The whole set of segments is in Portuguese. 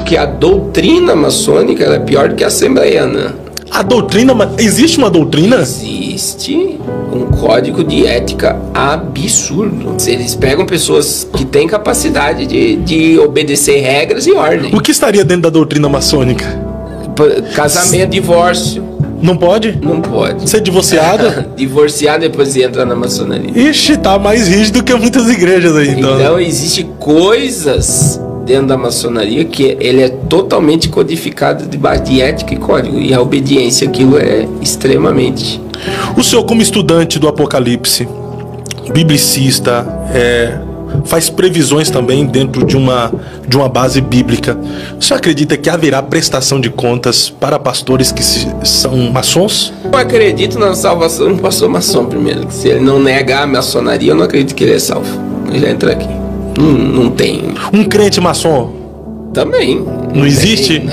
porque a doutrina maçônica ela é pior do que a assembleiana. A doutrina, existe uma doutrina? Existe um código de ética absurdo. Eles pegam pessoas que têm capacidade de obedecer regras e ordem. O que estaria dentro da doutrina maçônica? Casamento, divórcio. Não pode? Não pode. Ser divorciada? Divorciar depois de entrar na maçonaria. Ixi, tá mais rígido que muitas igrejas aí, então. Então, existem coisas dentro da maçonaria que ele é totalmente codificado debaixo de ética e código. E a obediência àquilo é extremamente... O senhor, como estudante do Apocalipse, biblicista, faz previsões também dentro de uma base bíblica. O senhor acredita que haverá prestação de contas para pastores que são maçons? Eu acredito na salvação de um pastor maçom primeiro. Se ele não negar a maçonaria, eu não acredito que ele é salvo. Eu já entro aqui. Não tem. Um crente maçom? Também. Não existe?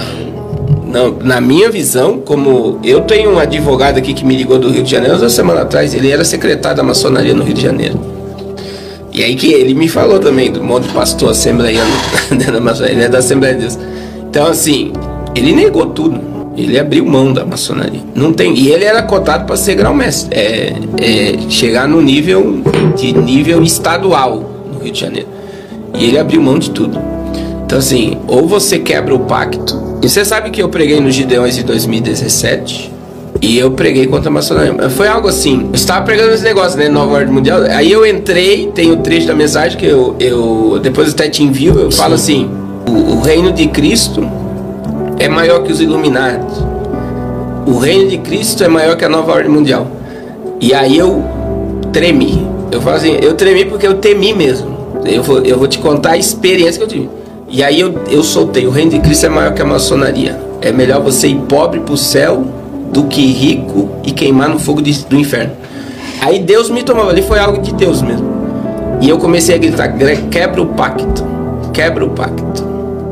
Não, na minha visão, como eu tenho um advogado aqui que me ligou do Rio de Janeiro 2 semanas atrás, ele era secretário da maçonaria no Rio de Janeiro. E aí que ele me falou também do monte de pastor assembleiano da maçonaria, ele é da Assembleia de Deus. Então assim, ele negou tudo. Ele abriu mão da maçonaria. Não tem, e ele era cotado para ser grão-mestre, chegar no nível estadual no Rio de Janeiro. E ele abriu mão de tudo. Então assim, ou você quebra o pacto. E você sabe que eu preguei nos Gideões em 2017 e eu preguei contra a maçonaria. Foi algo assim, eu estava pregando esse negócio, né, Nova Ordem Mundial. Aí eu entrei, tem o trecho da mensagem que eu depois até te envio, eu falo assim, o reino de Cristo é maior que os Illuminati. O reino de Cristo é maior que a Nova Ordem Mundial. E aí eu tremi. Eu falo assim, eu tremi porque eu temi mesmo. Eu vou te contar a experiência que eu tive. E aí eu soltei, o reino de Cristo é maior que a maçonaria. É melhor você ir pobre pro céu do que rico e queimar no fogo do inferno. Aí Deus me tomou, ali foi algo de Deus mesmo. E eu comecei a gritar, quebra o pacto, quebra o pacto,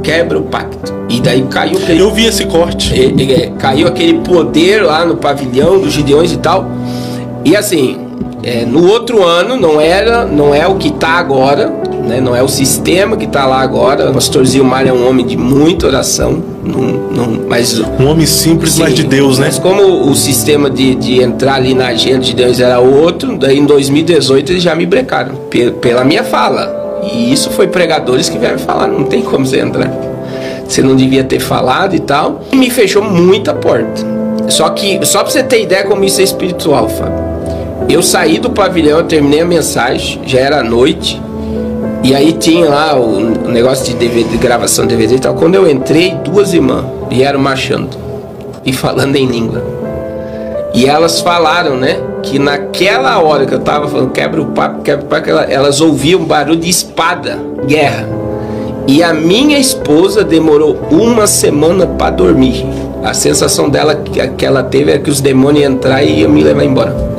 quebra o pacto. E daí caiu aquele... Eu vi esse corte. Caiu aquele poder lá no pavilhão dos Gideões e tal. E assim, no outro ano não é o que tá agora, né? Não é o sistema que está lá agora. O pastor Zilmar é um homem de muita oração, mas um homem simples, sim, mas de Deus, né? Mas como o sistema de entrar ali na agenda de Deus era outro, daí em 2018 eles já me brecaram pela minha fala. E isso foi pregadores que vieram falar, não tem como você entrar, você não devia ter falado e tal. E me fechou muita porta. Só pra você ter ideia como isso é espiritual, Fábio. Eu saí do pavilhão, eu terminei a mensagem, já era noite. E aí tinha lá o negócio de DVD, de gravação de DVD e tal. Quando eu entrei, 2 irmãs vieram marchando e falando em língua. E elas falaram, né, que naquela hora que eu tava falando quebra o papo, elas ouviam barulho de espada, guerra. E a minha esposa demorou 1 semana para dormir. A sensação dela que ela teve era que os demônios iam entrar e iam me levar embora.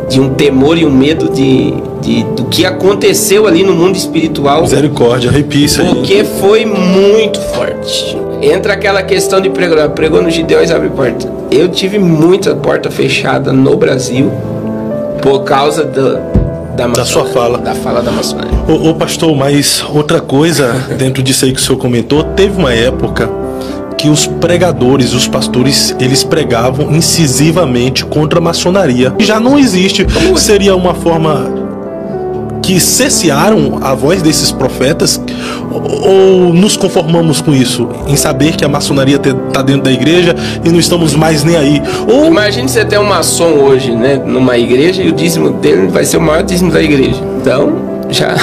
De um temor e um medo do que aconteceu ali no mundo espiritual. Misericórdia, arrepia isso aí. Porque foi muito forte. Entra aquela questão de pregar. Pregou no Gideões, abre porta. Eu tive muita porta fechada no Brasil por causa da sua fala. Da fala da maçonaria. Ô pastor, mas outra coisa dentro disso aí que o senhor comentou, teve uma época que os pregadores, os pastores, eles pregavam incisivamente contra a maçonaria. Já não existe. Seria uma forma que cessearam a voz desses profetas, ou nos conformamos com isso, em saber que a maçonaria está dentro da igreja e não estamos mais nem aí? Ou... Imagine você ter um maçom hoje, né, numa igreja, e o dízimo dele vai ser o maior dízimo da igreja. Então, já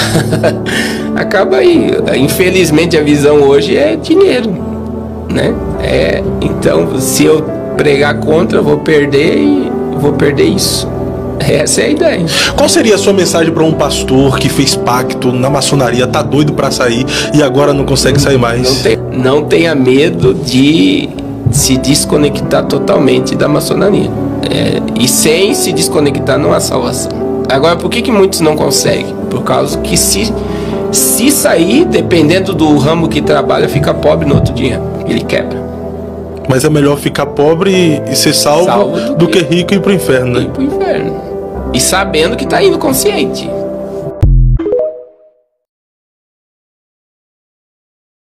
acaba aí. Infelizmente a visão hoje é dinheiro, né? Então, se eu pregar contra, eu vou perder e vou perder isso. Essa é a ideia. Qual seria a sua mensagem para um pastor que fez pacto na maçonaria, tá doido para sair e agora não consegue sair mais? Não tenha medo de se desconectar totalmente da maçonaria. E sem se desconectar não há salvação. Agora, por que muitos não conseguem? Por causa que se sair, dependendo do ramo que trabalha, fica pobre no outro dia. Ele quebra. Mas é melhor ficar pobre e ser salvo do que rico e ir pro inferno, né? Ir pro inferno. E sabendo que tá indo consciente.